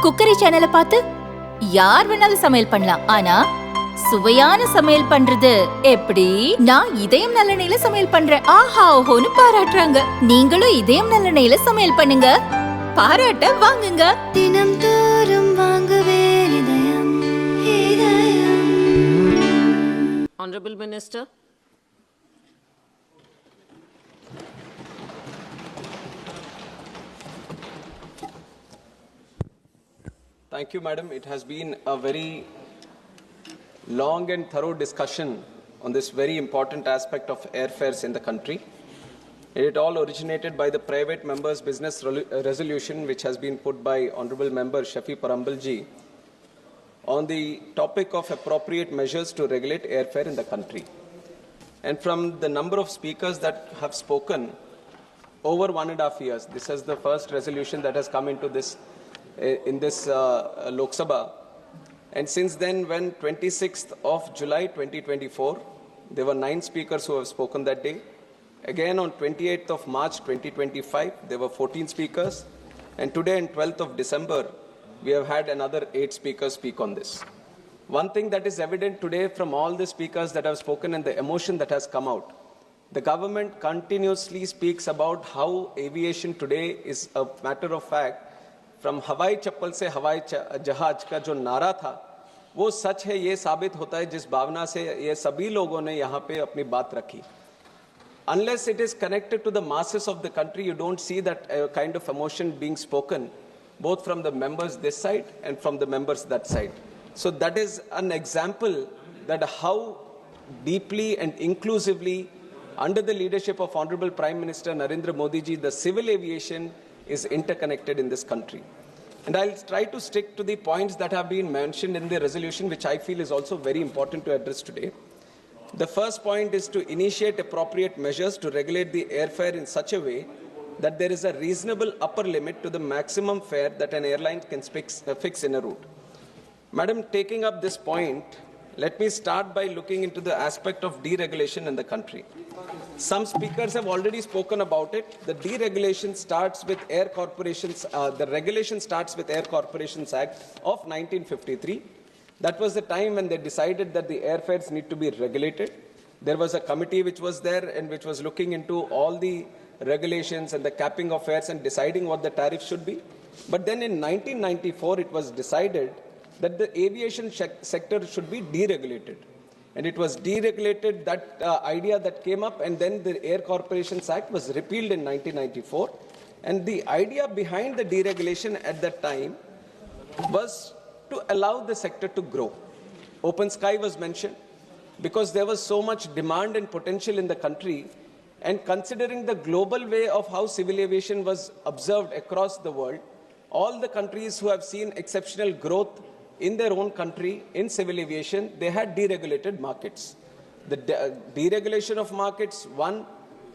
Cookery சேனலை பார்த்து யார் வேணாலும் சமையல் பண்ணலாம். ஆனா சுவையான சமையல் பண்றது எப்படி? நான் இதயம் நல்லெண்ணெயில சமையல் பண்றேன். ஆஹா ஓஹோன்னு பாராட்டுறாங்க. நீங்களும் இதயம் நல்லெண்ணெயில சமையல் பண்ணுங்க, பாராட்ட வாங்குங்க. தினம் தோறும் வாங்குவே இதயம் இதயம். Honorable Minister. Thank you, Madam. It has been a very long and thorough discussion on this very important aspect of airfares in the country. It all originated by the private members' business resolution, which has been put by Honorable Member Shafi Parambalji on the topic of appropriate measures to regulate airfare in the country. And from the number of speakers that have spoken over 1.5 years, this is the first resolution that has come into this in this Lok Sabha. And since then, when 26th of July 2024, there were 9 speakers who have spoken that day. Again, on 28th of March 2025, there were 14 speakers. And today, on 12th of December, we have had another 8 speakers speak on this. One thing that is evident today from all the speakers that have spoken and the emotion that has come out, the government continuously speaks about how aviation today is a matter of fact. From हवाई चप्पल से हवाई जहाज का जो नारा था वो सच है, ये साबित होता है जिस भावना से ये सभी लोगों ने यहाँ पे अपनी बात रखी. Unless it is connected to the masses of the country, you don't see that kind of emotion being spoken, both from the members this side and from the members that side. So that is an example that how deeply and inclusively, under the leadership of Honorable Prime Minister Narendra Modi ji, the civil aviation is interconnected in this country. And I'll try to stick to the points that have been mentioned in the resolution, which I feel is also very important to address today. The first point is to initiate appropriate measures to regulate the airfare in such a way that there is a reasonable upper limit to the maximum fare that an airline can fix in a route. Madam, taking up this point, let me start by looking into the aspect of deregulation in the country. Some speakers have already spoken about it. The deregulation starts with Air Corporations, the regulation starts with Air Corporations Act of 1953. That was the time when they decided that the airfares need to be regulated. There was a committee which was there and which was looking into all the regulations and the capping of fares and deciding what the tariff should be. But then in 1994, it was decided that the aviation sector should be deregulated. And it was deregulated, that idea that came up, and then the Air Corporations Act was repealed in 1994. And the idea behind the deregulation at that time was to allow the sector to grow. Open sky was mentioned because there was so much demand and potential in the country. And considering the global way of how civil aviation was observed across the world, all the countries who have seen exceptional growth in their own country in civil aviation, they had deregulated markets. The deregulation of markets, one,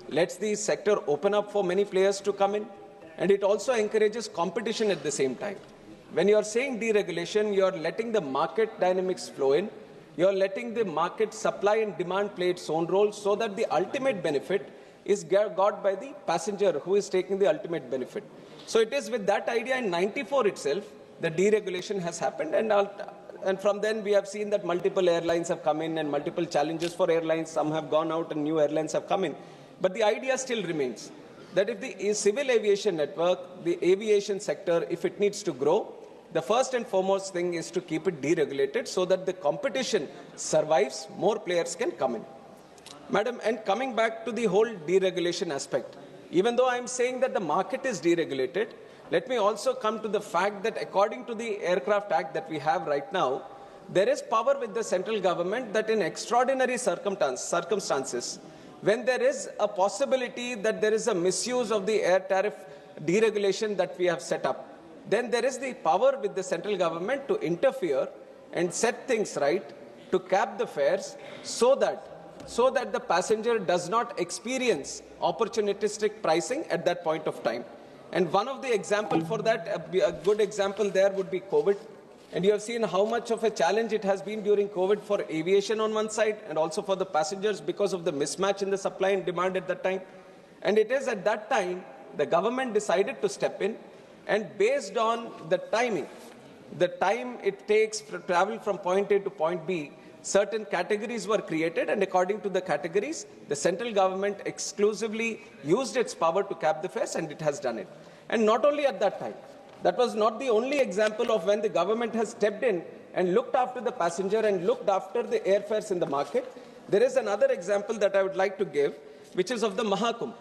lets the sector open up for many players to come in, and it also encourages competition at the same time. When you are saying deregulation, you are letting the market dynamics flow in, you are letting the market supply and demand play its own role, so that the ultimate benefit is got by the passenger who is taking the ultimate benefit. So it is with that idea in 94 itself, the deregulation has happened, and from then we have seen that multiple airlines have come in and multiple challenges for airlines. Some have gone out and new airlines have come in. But the idea still remains that if the civil aviation network, the aviation sector, if it needs to grow, the first and foremost thing is to keep it deregulated so that the competition survives, more players can come in. Madam, and coming back to the whole deregulation aspect, even though I am saying that the market is deregulated, let me also come to the fact that according to the Aircraft Act that we have right now, there is power with the central government that in extraordinary circumstances, when there is a possibility that there is a misuse of the air tariff deregulation that we have set up, then there is the power with the central government to interfere and set things right, to cap the fares so that the passenger does not experience opportunistic pricing at that point of time. And one of the example for that, a good example there would be COVID. And you have seen how much of a challenge it has been during COVID for aviation on one side and also for the passengers because of the mismatch in the supply and demand at that time. And it is at that time the government decided to step in, and based on the timing, the time it takes to travel from point A to point B, certain categories were created, and according to the categories, the central government exclusively used its power to cap the fares, and it has done it. And not only at that time, that was not the only example of when the government has stepped in and looked after the passenger and looked after the airfares in the market. There is another example that I would like to give, which is of the Mahakumbh.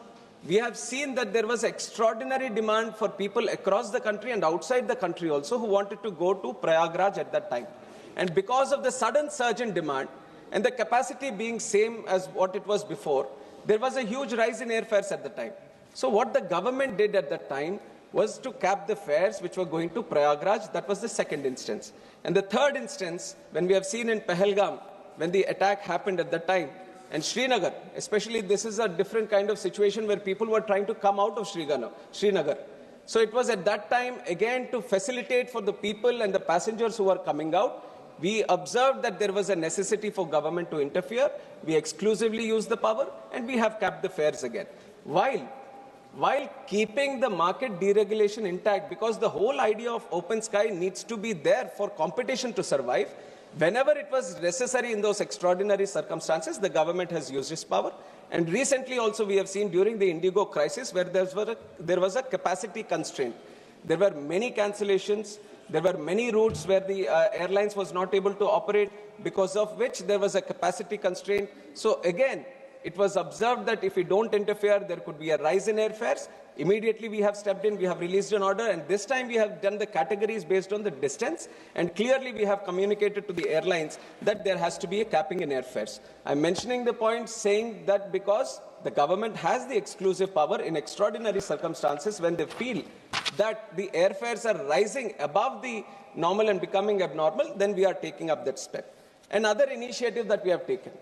We have seen that there was extraordinary demand for people across the country and outside the country also who wanted to go to Prayagraj at that time. And because of the sudden surge in demand and the capacity being same as what it was before, there was a huge rise in airfares at the time. So what the government did at that time was to cap the fares which were going to Prayagraj. That was the second instance. And the third instance, when we have seen in Pahalgam, when the attack happened at that time, and Srinagar, especially, this is a different kind of situation where people were trying to come out of Srinagar. So it was at that time, again, to facilitate for the people and the passengers who were coming out. We observed that there was a necessity for government to interfere. We exclusively used the power, and we have capped the fares again. While keeping the market deregulation intact, because the whole idea of open sky needs to be there for competition to survive, whenever it was necessary in those extraordinary circumstances, the government has used its power. And recently also we have seen during the IndiGo crisis where there was a capacity constraint. There were many cancellations. There were many routes where the airlines was not able to operate, because of which there was a capacity constraint. So again, it was observed that if we don't interfere, there could be a rise in airfares. Immediately we have stepped in, we have released an order, and this time we have done the categories based on the distance, and clearly we have communicated to the airlines that there has to be a capping in airfares. I'm mentioning the point saying that because the government has the exclusive power in extraordinary circumstances when they feel that the airfares are rising above the normal and becoming abnormal, then we are taking up that step. Another initiative that we have taken.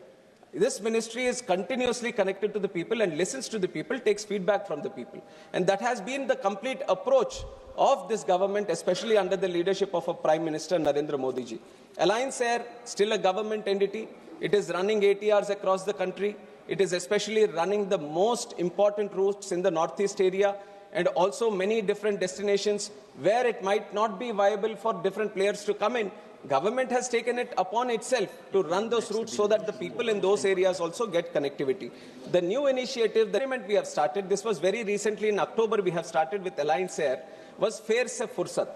This ministry is continuously connected to the people and listens to the people, takes feedback from the people. And that has been the complete approach of this government, especially under the leadership of our Prime Minister Narendra Modi ji. Alliance Air, still a government entity. It is running ATRs across the country. It is especially running the most important routes in the northeast area, and also many different destinations where it might not be viable for different players to come in. Government has taken it upon itself to run those routes so that the people in those areas also get connectivity. The new initiative, the experiment we have started, this was very recently in October we have started with Alliance Air, was Fare Se Fursat.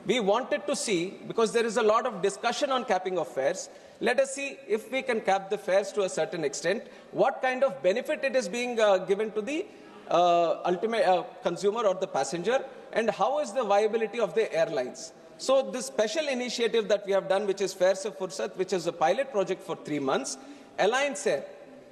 We wanted to see, because there is a lot of discussion on capping of fares, let us see if we can cap the fares to a certain extent, what kind of benefit it is being given to the ultimate consumer or the passenger, and how is the viability of the airlines. So this special initiative that we have done, which is Fare Se Fursat, which is a pilot project for 3 months, Alliance Air,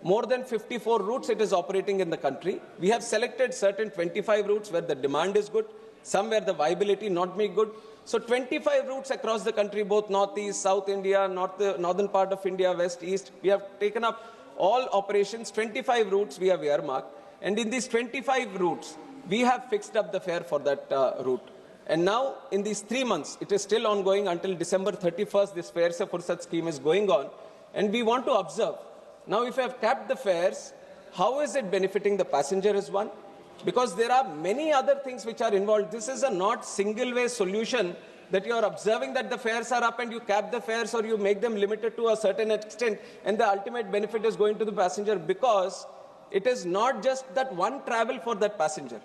more than 54 routes it is operating in the country. We have selected certain 25 routes where the demand is good, some where the viability not be good. So 25 routes across the country, both northeast, south India, northern part of India, west, east. We have taken up all operations, 25 routes we have earmarked. And in these 25 routes, we have fixed up the fare for that route. And now, in these 3 months, it is still ongoing until December 31st, this Fare Se Fursat scheme is going on. And we want to observe. Now, if you have capped the fares, how is it benefiting the passenger is one? Because there are many other things which are involved. This is a not single-way solution that you are observing that the fares are up and you cap the fares or you make them limited to a certain extent and the ultimate benefit is going to the passenger, because it is not just that one travel for that passenger.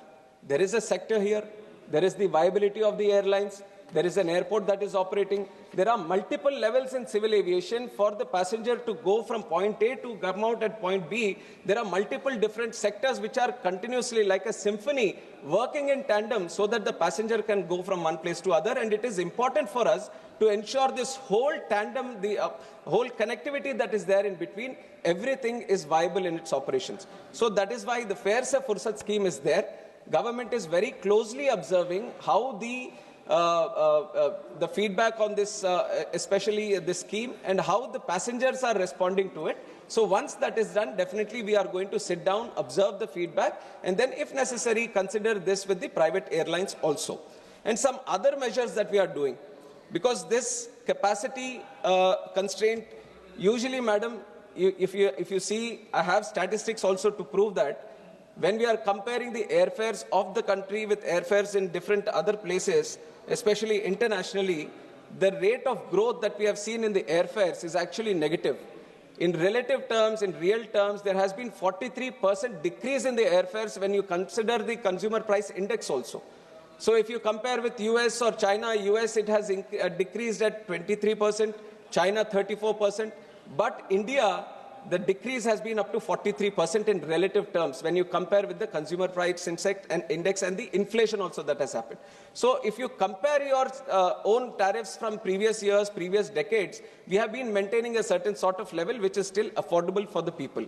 There is a sector here. There is the viability of the airlines. There is an airport that is operating. There are multiple levels in civil aviation for the passenger to go from point A to come out at point B. There are multiple different sectors which are continuously like a symphony working in tandem so that the passenger can go from one place to other. And it is important for us to ensure this whole tandem, the whole connectivity that is there in between, everything is viable in its operations. So that is why the Fare Se Fursat scheme is there. Government is very closely observing how the feedback on this, especially this scheme, and how the passengers are responding to it. So once that is done, definitely we are going to sit down, observe the feedback, and then if necessary, consider this with the private airlines also. And some other measures that we are doing, because this capacity constraint, usually, madam, if you see, I have statistics also to prove that, when we are comparing the airfares of the country with airfares in different other places, especially internationally, the rate of growth that we have seen in the airfares is actually negative. In relative terms, in real terms, there has been 43% decrease in the airfares when you consider the consumer price index also. So if you compare with US or China, US it has decreased at 23%, China 34%, but India, the decrease has been up to 43% in relative terms when you compare with the consumer price index and the inflation also that has happened. So if you compare your own tariffs from previous years, previous decades, we have been maintaining a certain sort of level which is still affordable for the people.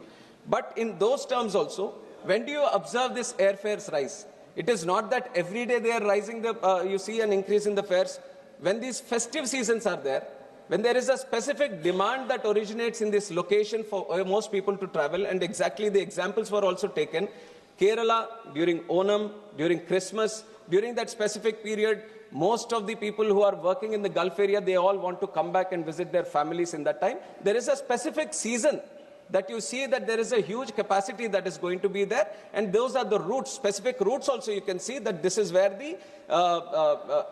But in those terms also, when do you observe this airfares rise? It is not that every day they are rising, you see an increase in the fares. When these festive seasons are there, when there is a specific demand that originates in this location for most people to travel, and exactly the examples were also taken, Kerala during Onam, during Christmas, during that specific period, most of the people who are working in the Gulf area, they all want to come back and visit their families in that time. There is a specific season that you see that there is a huge capacity that is going to be there, and those are the routes, specific routes also you can see that this is where the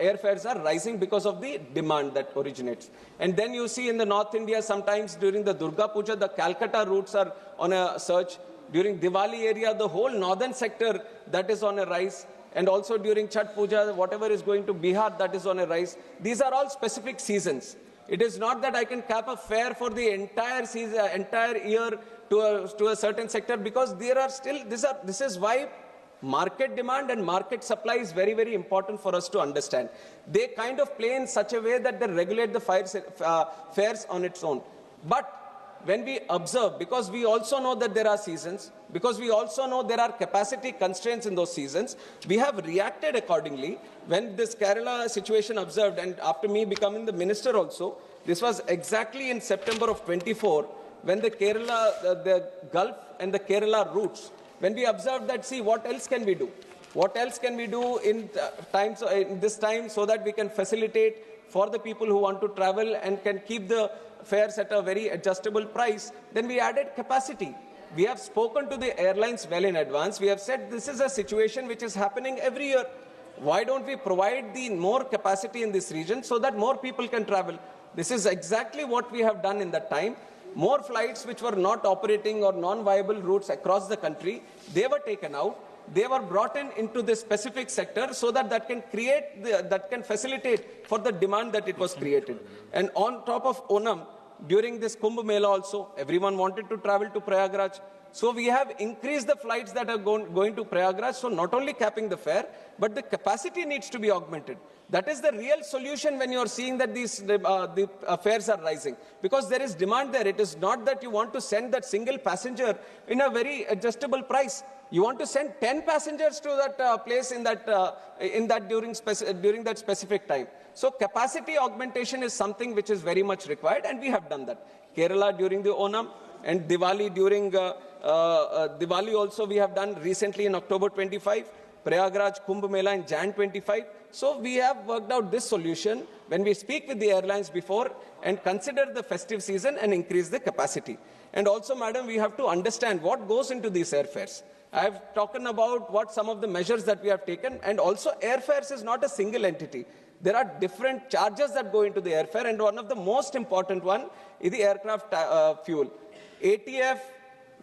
airfares are rising because of the demand that originates. And then you see in the North India, sometimes during the Durga Puja, the Calcutta routes are on a surge. During Diwali area, the whole northern sector, that is on a rise. And also during Chhat Puja, whatever is going to Bihar, that is on a rise. These are all specific seasons. It is not that I can cap a fare for the entire season, entire year to a certain sector, because there are still, this is why market demand and market supply is very, very important for us to understand. They kind of play in such a way that they regulate the fares on its own. But when we observe, because we also know that there are seasons, because we also know there are capacity constraints in those seasons, we have reacted accordingly. When this Kerala situation observed, and after me becoming the minister also, this was exactly in September of 24, when the Kerala, the Gulf and the Kerala routes, when we observed that, see, what else can we do? What else can we do in this time so that we can facilitate for the people who want to travel and can keep the fares at a very adjustable price? Then we added capacity. We have spoken to the airlines well in advance. We have said this is a situation which is happening every year. Why don't we provide the more capacity in this region so that more people can travel? This is exactly what we have done in that time. More flights which were not operating or non-viable routes across the country, they were taken out. They were brought into this specific sector so that can create, that can facilitate for the demand that it was created. And on top of Onam, during this Kumbh Mela also, everyone wanted to travel to Prayagraj. So we have increased the flights that are going to Prayagraj. So not only capping the fare, but the capacity needs to be augmented. That is the real solution when you are seeing that the fares are rising. Because there is demand there. It is not that you want to send that single passenger in a very adjustable price. You want to send 10 passengers to that place during that specific time. So capacity augmentation is something which is very much required, and we have done that. Kerala during the Onam, and Diwali during Diwali also we have done recently in October 25, Prayagraj Kumbh Mela in Jan 25. So we have worked out this solution when we speak with the airlines before and consider the festive season and increase the capacity. And also, madam, we have to understand what goes into these airfares. I have talked about what some of the measures that we have taken, and also airfares is not a single entity. There are different charges that go into the airfare, and one of the most important one is the aircraft fuel. ATF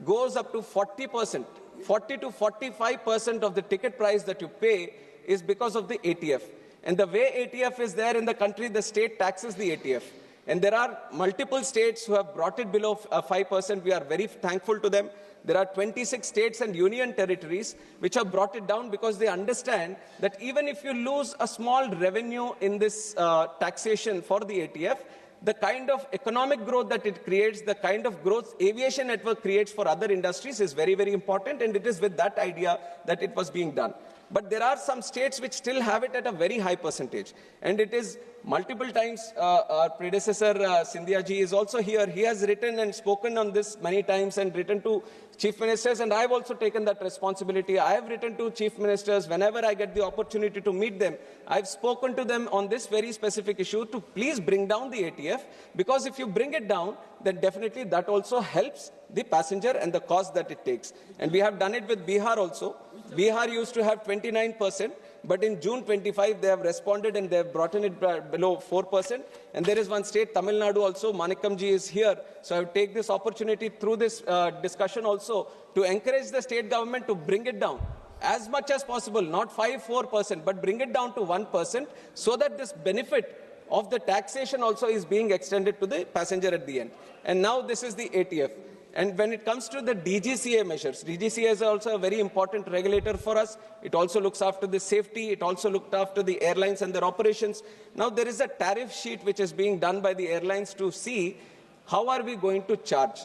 goes up to 40%, 40 to 45% of the ticket price that you pay is because of the ATF. And the way ATF is there in the country, the state taxes the ATF. And there are multiple states who have brought it below 5%. We are very thankful to them. There are 26 states and union territories which have brought it down because they understand that even if you lose a small revenue in this taxation for the ATF, the kind of economic growth that it creates, the kind of growth aviation network creates for other industries is very, very important, and it is with that idea that it was being done. But there are some states which still have it at a very high percentage. And it is multiple times, our predecessor, Scindia ji, is also here. He has written and spoken on this many times and written to chief ministers, and I have also taken that responsibility. I have written to chief ministers whenever I get the opportunity to meet them. I have spoken to them on this very specific issue to please bring down the ATF, because if you bring it down, then definitely that also helps the passenger and the cost that it takes. And we have done it with Bihar also. Bihar used to have 29%, But in June 25, they have responded and they have brought in it below 4%. And there is one state, Tamil Nadu also, Manikamji is here. So I will take this opportunity through this discussion also to encourage the state government to bring it down as much as possible, not 4%, but bring it down to 1% so that this benefit of the taxation also is being extended to the passenger at the end. And now this is the ATF. And when it comes to the DGCA measures, DGCA is also a very important regulator for us. It also looks after the safety. It also looked after the airlines and their operations. Now there is a tariff sheet which is being done by the airlines to see how are we going to charge.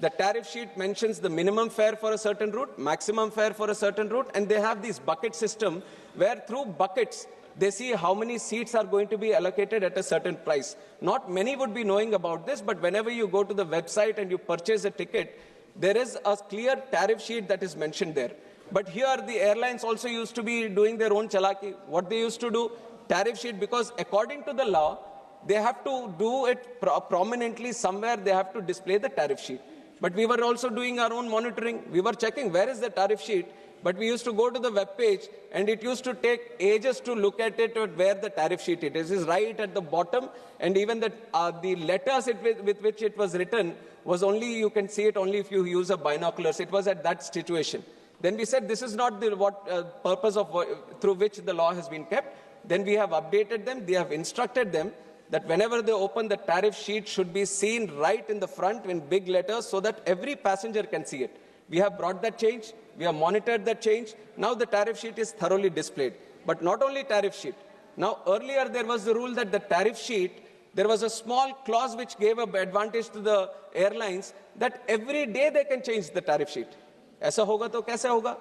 The tariff sheet mentions the minimum fare for a certain route, maximum fare for a certain route, and they have this bucket system where through buckets, they see how many seats are going to be allocated at a certain price. Not many would be knowing about this, but whenever you go to the website and you purchase a ticket, there is a clear tariff sheet that is mentioned there. But here the airlines also used to be doing their own chalaki. What they used to do, tariff sheet, because according to the law, they have to do it prominently somewhere, they have to display the tariff sheet. But we were also doing our own monitoring. We were checking where is the tariff sheet. But we used to go to the web page and it used to take ages to look at it where the tariff sheet it is. It is right at the bottom, and even the letters with which it was written was only, you can see it only if you use a binoculars. It was at that situation. Then we said this is not the purpose of through which the law has been kept. Then we have updated them. They have instructed them that whenever they open, the tariff sheet should be seen right in the front in big letters so that every passenger can see it. We have brought that change. We have monitored that change. Now the tariff sheet is thoroughly displayed. But not only tariff sheet. Now earlier there was the rule that the tariff sheet, there was a small clause which gave an advantage to the airlines that every day they can change the tariff sheet. ऐसा होगा तो कैसे होगा?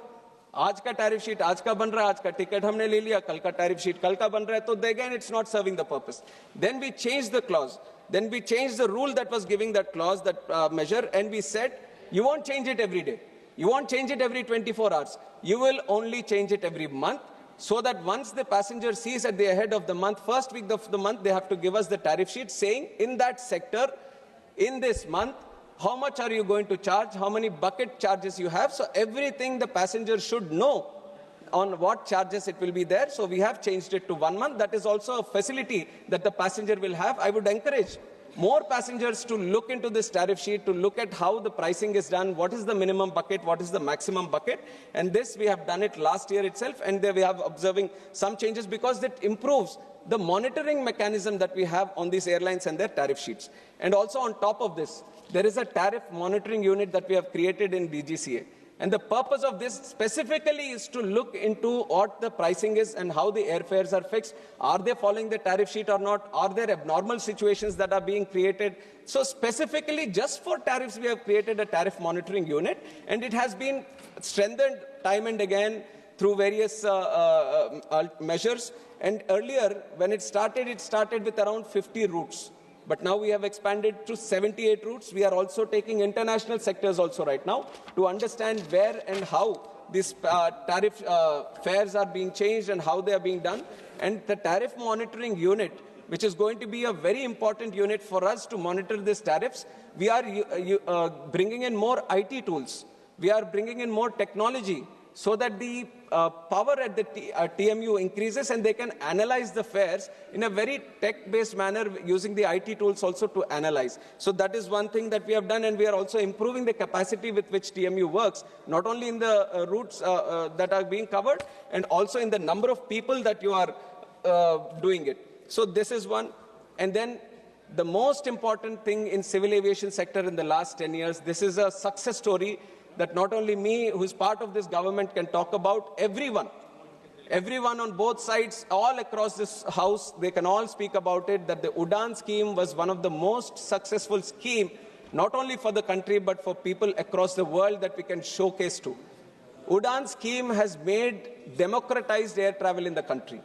आज का tariff sheet आज का बन रहा है, आज का ticket हमने ले लिया, कल का tariff sheet कल का बन रहा है, तो again it's not serving the purpose. Then we changed the clause. Then we changed the rule that was giving that clause, that measure, and we said, you won't change it every day. You won't change it every 24 hours. You will only change it every month, so that once the passenger sees at the end of the month, first week of the month, they have to give us the tariff sheet saying in that sector, in this month, how much are you going to charge, how many bucket charges you have. So everything the passenger should know on what charges it will be there. So we have changed it to 1 month. That is also a facility that the passenger will have. I would encourage more passengers to look into this tariff sheet, to look at how the pricing is done, what is the minimum bucket, what is the maximum bucket. And this we have done it last year itself, and we have observing some changes because it improves the monitoring mechanism that we have on these airlines and their tariff sheets. And also on top of this, there is a tariff monitoring unit that we have created in DGCA. And the purpose of this specifically is to look into what the pricing is and how the airfares are fixed. Are they following the tariff sheet or not? Are there abnormal situations that are being created? So specifically just for tariffs, we have created a tariff monitoring unit, and it has been strengthened time and again through various measures. And earlier, when it started with around 50 routes. But now we have expanded to 78 routes. We are also taking international sectors also right now to understand where and how these tariff fares are being changed and how they are being done. And the tariff monitoring unit, which is going to be a very important unit for us to monitor these tariffs, we are bringing in more IT tools. We are bringing in more technology so that the power at the TMU increases and they can analyze the fares in a very tech-based manner using the IT tools also to analyze. So that is one thing that we have done, and we are also improving the capacity with which TMU works, not only in the routes that are being covered, and also in the number of people that you are doing it. So this is one. And then the most important thing in civil aviation sector in the last 10 years, this is a success story that not only me, who is part of this government, can talk about. Everyone on both sides, all across this house, they can all speak about it, that the UDAN scheme was one of the most successful scheme, not only for the country, but for people across the world that we can showcase to. UDAN scheme has made democratized air travel in the country.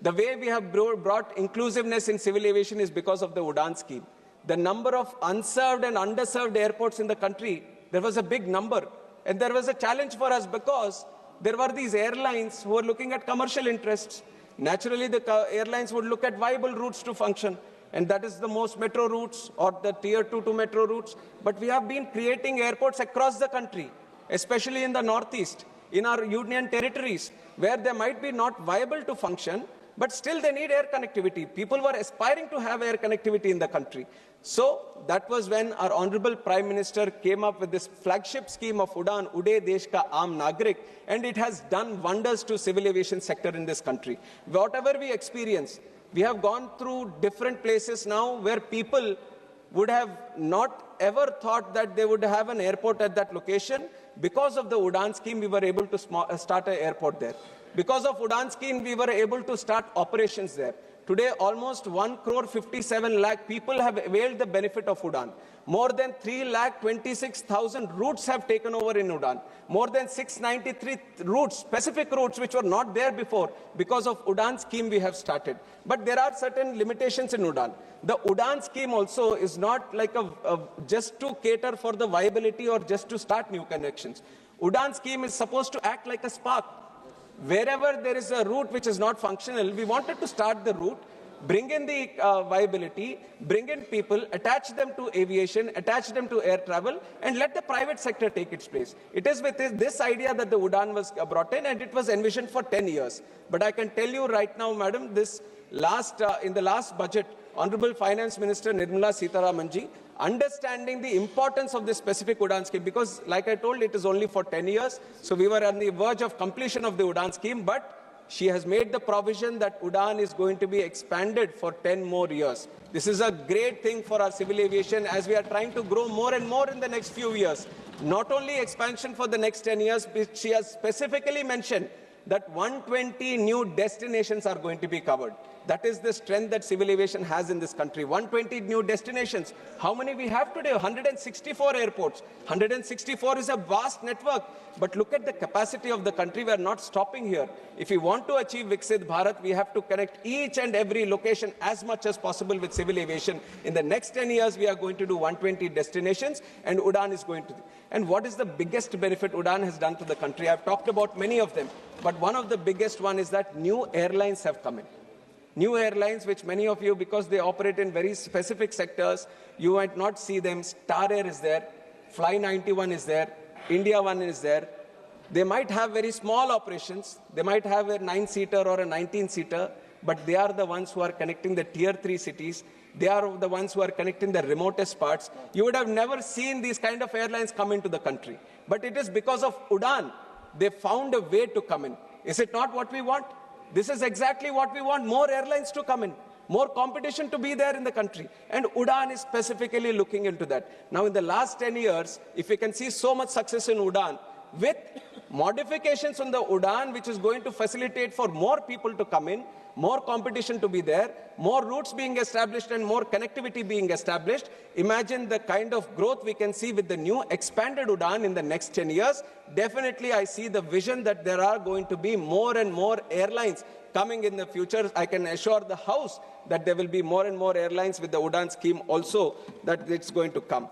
The way we have brought inclusiveness in civil aviation is because of the UDAN scheme. The number of unserved and underserved airports in the country, there was a big number. And there was a challenge for us because there were these airlines who were looking at commercial interests. Naturally, the airlines would look at viable routes to function. And that is the most metro routes or the tier 2 to metro routes. But we have been creating airports across the country, especially in the Northeast. in our union territories where they might be not viable to function, but still they need air connectivity. People were aspiring to have air connectivity in the country. So that was when our Honorable Prime Minister came up with this flagship scheme of Udan, Ude Desh Ka Aam Nagrik, and it has done wonders to civil aviation sector in this country. Whatever we experience, we have gone through different places now where people would have not ever thought that they would have an airport at that location. Because of the Udan scheme, we were able to start an airport there. Because of Udan scheme, we were able to start operations there. Today, almost 1,57 lakh people have availed the benefit of Udan. More than 3,26,000 routes have taken over in Udan. More than 693 routes, specific routes which were not there before, because of Udan scheme we have started. But there are certain limitations in Udan. The Udan scheme also is not like just to cater for the viability or just to start new connections. Udan scheme is supposed to act like a spark. Wherever there is a route which is not functional, we wanted to start the route, bring in the viability, bring in people, attach them to aviation, attach them to air travel, and let the private sector take its place. It is with this idea that the Udan was brought in, and it was envisioned for 10 years. But I can tell you right now, madam, in the last budget, Honorable Finance Minister Nirmala Sitharamanji, understanding the importance of this specific Udan scheme, because like I told, it is only for 10 years. So we were on the verge of completion of the Udan scheme, but she has made the provision that Udan is going to be expanded for 10 more years. This is a great thing for our civil aviation as we are trying to grow more and more in the next few years. Not only expansion for the next 10 years, but she has specifically mentioned that 120 new destinations are going to be covered. That is the strength that civil aviation has in this country. 120 new destinations. How many we have today? 164 airports. 164 is a vast network. But look at the capacity of the country. We are not stopping here. If we want to achieve Viksit Bharat, we have to connect each and every location as much as possible with civil aviation. In the next 10 years, we are going to do 120 destinations, and Udan is going to. And what is the biggest benefit Udan has done to the country? I've talked about many of them. But one of the biggest one is that new airlines have come in. New airlines, which many of you, because they operate in very specific sectors, you might not see them. Star Air is there, Fly 91 is there, India One is there. They might have very small operations. They might have a 9-seater or a 19-seater, but they are the ones who are connecting the tier 3 cities. They are the ones who are connecting the remotest parts. You would have never seen these kind of airlines come into the country. But it is because of Udan, they found a way to come in. Is it not what we want? This is exactly what we want. More airlines to come in. More competition to be there in the country. And Udan is specifically looking into that. Now in the last 10 years, if we can see so much success in Udan, with modifications on the Udan, which is going to facilitate for more people to come in, more competition to be there, more routes being established and more connectivity being established. Imagine the kind of growth we can see with the new expanded Udan in the next 10 years. Definitely I see the vision that there are going to be more and more airlines coming in the future. I can assure the House that there will be more and more airlines with the Udan scheme also, that it's going to come.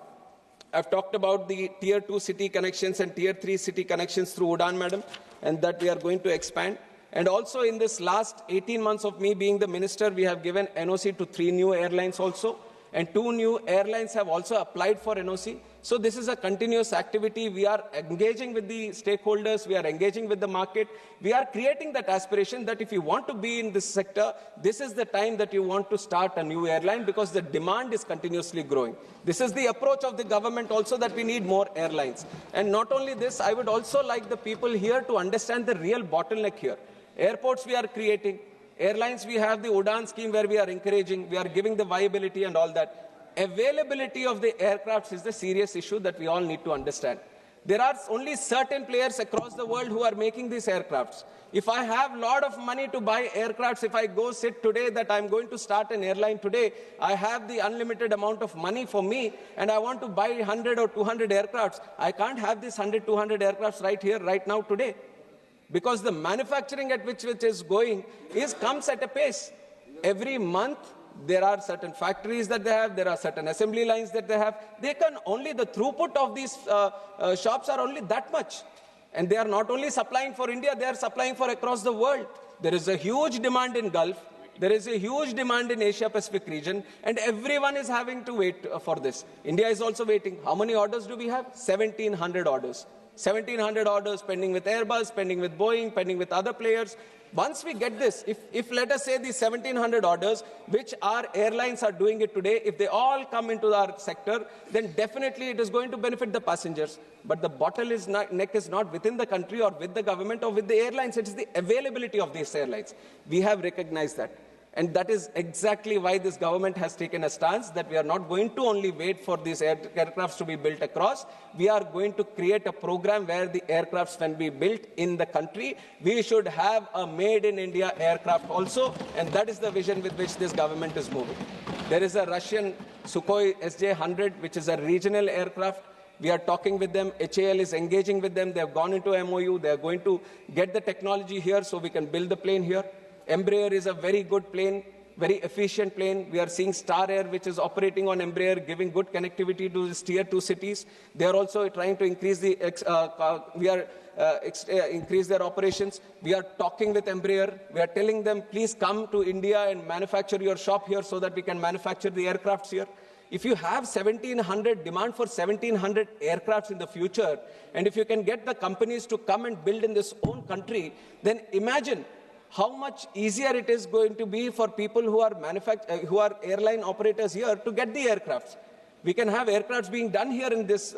I've talked about the tier 2 city connections and tier 3 city connections through Udan, madam, and that we are going to expand. And also in this last 18 months of me being the minister, we have given NOC to 3 new airlines also. And 2 new airlines have also applied for NOC. So this is a continuous activity. We are engaging with the stakeholders. We are engaging with the market. We are creating that aspiration that if you want to be in this sector, this is the time that you want to start a new airline, because the demand is continuously growing. This is the approach of the government also, that we need more airlines. And not only this, I would also like the people here to understand the real bottleneck here. Airports we are creating. Airlines, we have the Udan scheme where we are encouraging, we are giving the viability and all that. Availability of the aircrafts is the serious issue that we all need to understand. There are only certain players across the world who are making these aircrafts. If I have a lot of money to buy aircrafts, if I go sit today that I'm going to start an airline today, I have the unlimited amount of money for me and I want to buy 100 or 200 aircrafts. I can't have this 100, 200 aircrafts right here, right now, today. Because the manufacturing at which it is going comes at a pace. Every month, there are certain factories that they have, there are certain assembly lines that they have. They can only, the throughput of these shops are only that much. And they are not only supplying for India, they are supplying for across the world. There is a huge demand in Gulf. There is a huge demand in Asia Pacific region, and everyone is having to wait for this. India is also waiting. How many orders do we have? 1,700 orders. 1,700 orders pending with Airbus, pending with Boeing, pending with other players. Once we get this, if let us say these 1,700 orders, which our airlines are doing it today, if they all come into our sector, then definitely it is going to benefit the passengers. But the bottleneck is not within the country or with the government or with the airlines. It is the availability of these airlines. We have recognized that. And that is exactly why this government has taken a stance that we are not going to only wait for these aircrafts to be built across. We are going to create a program where the aircrafts can be built in the country. We should have a made in India aircraft also, and that is the vision with which this government is moving. There is a Russian Sukhoi SJ-100, which is a regional aircraft. We are talking with them. HAL is engaging with them. They have gone into MOU. They are going to get the technology here so we can build the plane here. Embraer is a very good plane, very efficient plane. We are seeing Star Air, which is operating on Embraer, giving good connectivity to these tier 2 cities. They are also trying to increase increase their operations. We are talking with Embraer. We are telling them, please come to India and manufacture your shop here so that we can manufacture the aircrafts here. If you have 1,700, demand for 1,700 aircrafts in the future, and if you can get the companies to come and build in this own country, then imagine how much easier it is going to be for people who are airline operators here to get the aircrafts. We can have aircrafts being done here in this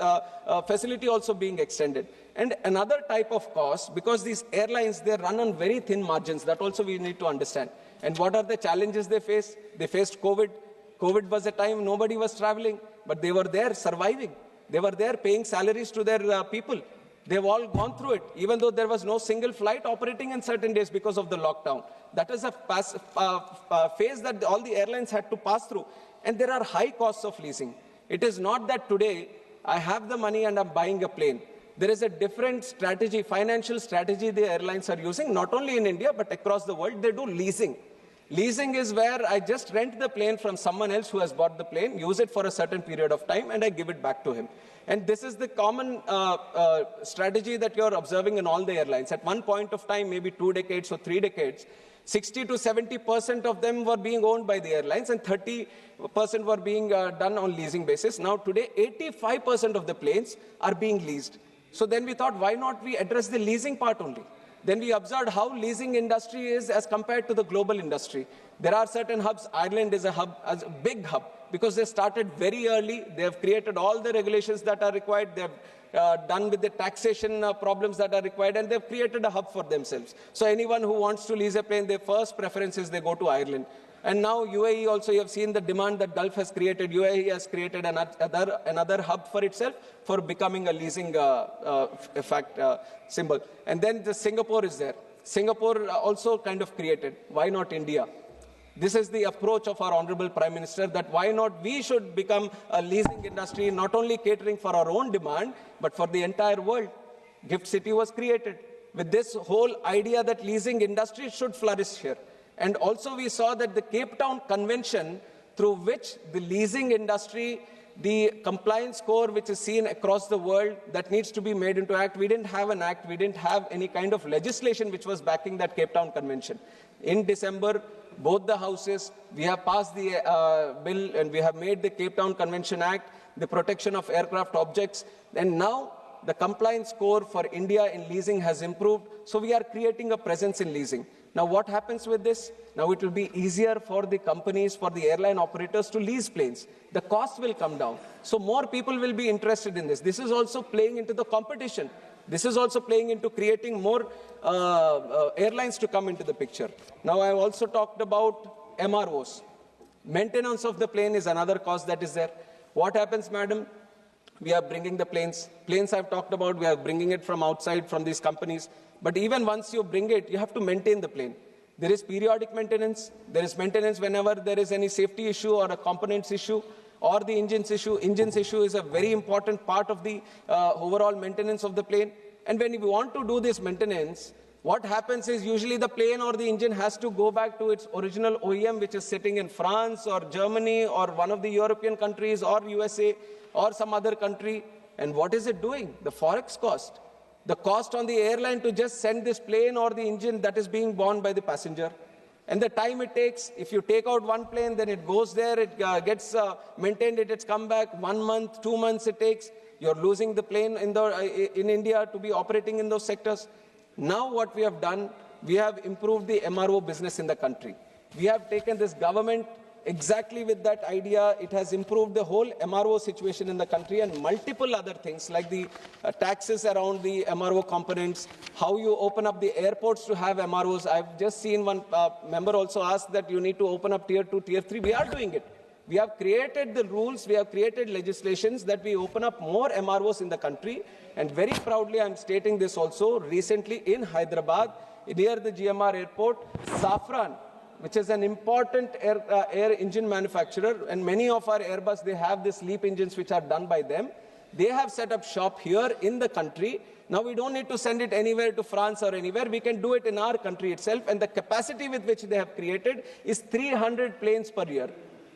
facility also being extended. And another type of cost, because these airlines, they run on very thin margins, that also we need to understand. And what are the challenges they face? They faced COVID. COVID was a time nobody was traveling, but they were there surviving. They were there paying salaries to their people. They've all gone through it, even though there was no single flight operating in certain days because of the lockdown. That is a phase that all the airlines had to pass through. And there are high costs of leasing. It is not that today I have the money and I'm buying a plane. There is a different strategy, financial strategy the airlines are using, not only in India, but across the world. They do leasing. Leasing is where I just rent the plane from someone else who has bought the plane, use it for a certain period of time, and I give it back to him. And this is the common strategy that you're observing in all the airlines. At one point of time, maybe 2 decades or 3 decades, 60 to 70% of them were being owned by the airlines and 30% were being done on leasing basis. Now today, 85% of the planes are being leased. So then we thought, why not we address the leasing part only? Then we observed how leasing industry is as compared to the global industry. There are certain hubs. Ireland is a hub, as a big hub, because they started very early. They have created all the regulations that are required. They have done with the taxation problems that are required, and they've created a hub for themselves. So anyone who wants to lease a plane, their first preference is they go to Ireland. And now UAE also, you have seen the demand that Gulf has created. UAE has created another hub for itself for becoming a leasing symbol. And then the Singapore is there. Singapore also kind of created. Why not India? This is the approach of our Honorable Prime Minister, that why not we should become a leasing industry, not only catering for our own demand, but for the entire world. Gift City was created with this whole idea that leasing industry should flourish here. And also we saw that the Cape Town Convention, through which the leasing industry, the compliance score which is seen across the world, that needs to be made into act. We didn't have an act, we didn't have any kind of legislation which was backing that Cape Town Convention. In December, both the houses, we have passed the bill and we have made the Cape Town Convention Act, the protection of aircraft objects, and now the compliance score for India in leasing has improved. So we are creating a presence in leasing. Now what happens with this? Now it will be easier for the companies, for the airline operators to lease planes. The cost will come down. So more people will be interested in this. This is also playing into the competition. This is also playing into creating more airlines to come into the picture. Now I have also talked about MROs. Maintenance of the plane is another cost that is there. What happens, madam? We are bringing the planes. Planes I've talked about, we are bringing it from outside, from these companies. But even once you bring it, you have to maintain the plane. There is periodic maintenance. There is maintenance whenever there is any safety issue or a components issue or the engines issue. Engines issue is a very important part of the overall maintenance of the plane. And when you want to do this maintenance, what happens is usually the plane or the engine has to go back to its original OEM, which is sitting in France or Germany or one of the European countries or USA or some other country. And what is it doing? The forex cost. The cost on the airline to just send this plane or the engine, that is being borne by the passenger. And the time it takes, if you take out one plane, then it goes there, it gets maintained, it's come back 1 month, 2 months it takes. You're losing the plane in India to be operating in those sectors. Now what we have done, we have improved the MRO business in the country. We have taken this government exactly with that idea. It has improved the whole MRO situation in the country and multiple other things like the taxes around the MRO components, how you open up the airports to have MROs. I've just seen one member also ask that you need to open up tier 2, tier 3. We are doing it. We have created the rules, we have created legislations that we open up more MROs in the country. And very proudly, I'm stating this also, recently in Hyderabad, near the GMR airport, Safran, which is an important air engine manufacturer, and many of our Airbus, they have these LEAP engines which are done by them. They have set up shop here in the country. Now we don't need to send it anywhere to France or anywhere. We can do it in our country itself. And the capacity with which they have created is 300 planes per year.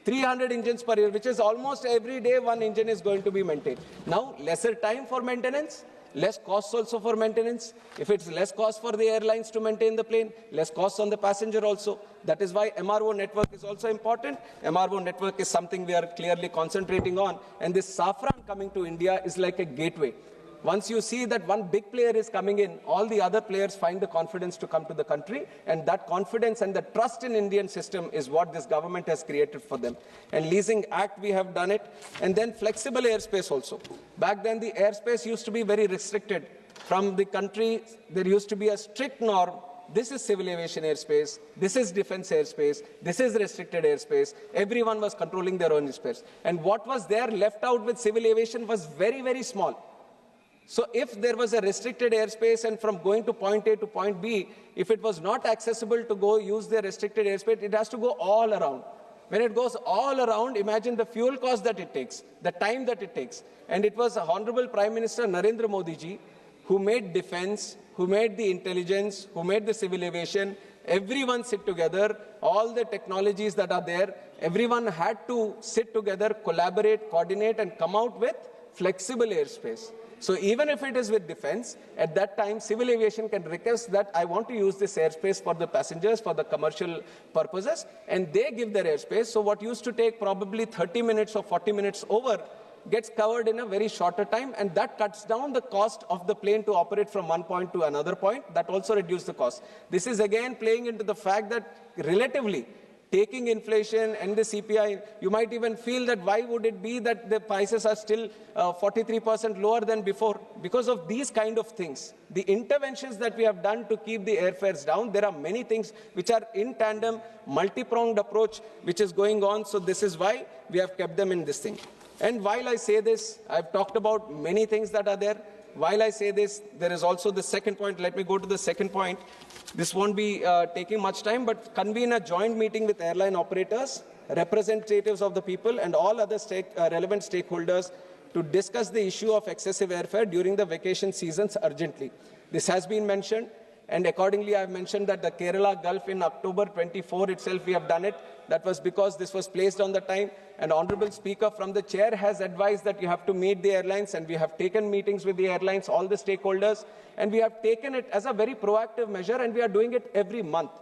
300 engines per year, which is almost every day one engine is going to be maintained. Now, lesser time for maintenance, less costs also for maintenance. If it's less cost for the airlines to maintain the plane, less costs on the passenger also. That is why MRO network is also important. MRO network is something we are clearly concentrating on. And this Safran coming to India is like a gateway. Once you see that one big player is coming in, all the other players find the confidence to come to the country, and that confidence and the trust in Indian system is what this government has created for them. And Leasing Act, we have done it. And then flexible airspace also. Back then, the airspace used to be very restricted. From the country, there used to be a strict norm. This is civil aviation airspace, this is defense airspace, this is restricted airspace. Everyone was controlling their own airspace. And what was there left out with civil aviation was very, very small. So if there was a restricted airspace and from going to point A to point B, if it was not accessible to go use the restricted airspace, it has to go all around. When it goes all around, imagine the fuel cost that it takes, the time that it takes. And it was Honorable Prime Minister Narendra Modi ji who made defense, who made the intelligence, who made the civil aviation. Everyone sit together, all the technologies that are there, everyone had to sit together, collaborate, coordinate, and come out with flexible airspace. So even if it is with defense, at that time, civil aviation can request that I want to use this airspace for the passengers, for the commercial purposes, and they give their airspace. So what used to take probably 30 minutes or 40 minutes over gets covered in a very shorter time, and that cuts down the cost of the plane to operate from one point to another point. That also reduces the cost. This is again playing into the fact that relatively, taking inflation and the CPI, you might even feel that why would it be that the prices are still 43% lower than before? Because of these kind of things. The interventions that we have done to keep the airfares down, there are many things which are in tandem, multi-pronged approach which is going on. So this is why we have kept them in this thing. And while I say this, I've talked about many things that are there. While I say this, there is also the second point. Let me go to the second point. This won't be taking much time, but convene a joint meeting with airline operators, representatives of the people, and all other relevant stakeholders to discuss the issue of excessive airfare during the vacation seasons urgently. This has been mentioned, and accordingly I have mentioned that the Kerala Gulf in October 24 itself we have done it. That was because this was placed on the time, and Honorable Speaker from the chair has advised that you have to meet the airlines, and we have taken meetings with the airlines, all the stakeholders, and we have taken it as a very proactive measure, and we are doing it every month.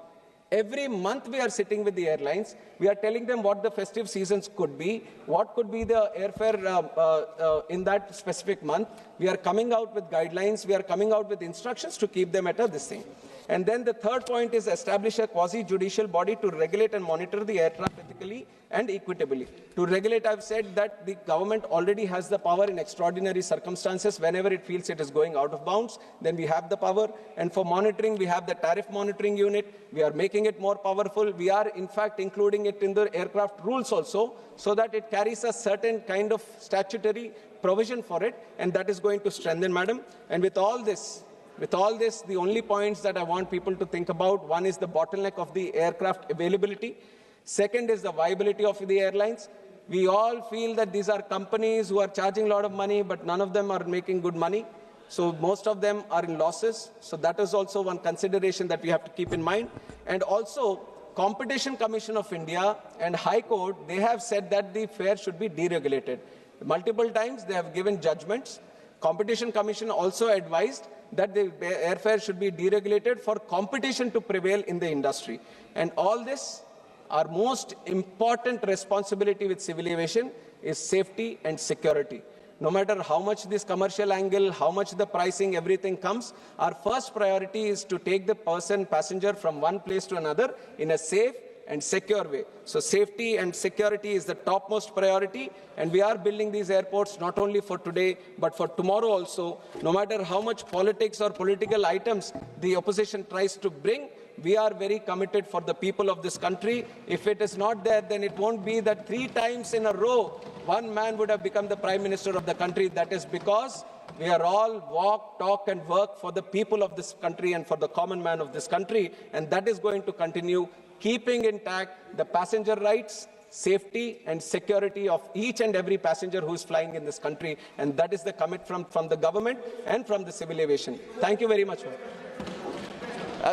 Every month we are sitting with the airlines. We are telling them what the festive seasons could be, what could be the airfare in that specific month. We are coming out with guidelines. We are coming out with instructions to keep them at this thing. And then the third point is establish a quasi-judicial body to regulate and monitor the air traffic ethically and equitably. To regulate, I've said that the government already has the power in extraordinary circumstances. Whenever it feels it is going out of bounds, then we have the power. And for monitoring, we have the tariff monitoring unit. We are making it more powerful. We are, in fact, including it in the aircraft rules also, so that it carries a certain kind of statutory provision for it, and that is going to strengthen, madam. And with all this, the only points that I want people to think about, one is the bottleneck of the aircraft availability. Second is the viability of the airlines. We all feel that these are companies who are charging a lot of money, but none of them are making good money. So most of them are in losses. So that is also one consideration that we have to keep in mind. And also, Competition Commission of India and High Court, they have said that the fare should be deregulated. Multiple times they have given judgments. Competition Commission also advised that the airfare should be deregulated for competition to prevail in the industry. And all this, our most important responsibility with civil aviation is safety and security. no matter how much this commercial angle, how much the pricing, everything comes, our first priority is to take the passenger from one place to another in a safe and secure way. So safety and security is the topmost priority, and we are building these airports not only for today but for tomorrow also. No matter how much politics or political items the opposition tries to bring, we are very committed for the people of this country. If it is not there, then it won't be that 3 times in a row one man would have become the Prime Minister of the country. That is because we are all walk, talk and work for the people of this country and for the common man of this country, and that is going to continue, keeping intact the passenger rights, safety and security of each and every passenger who is flying in this country, and that is the commitment from the government and from the civil aviation. Thank you very much.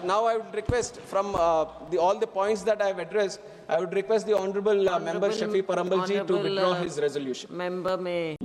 Now I would request from all the points that I have addressed, I would request the Honorable Member Shafi Parambalji to withdraw his resolution. Member may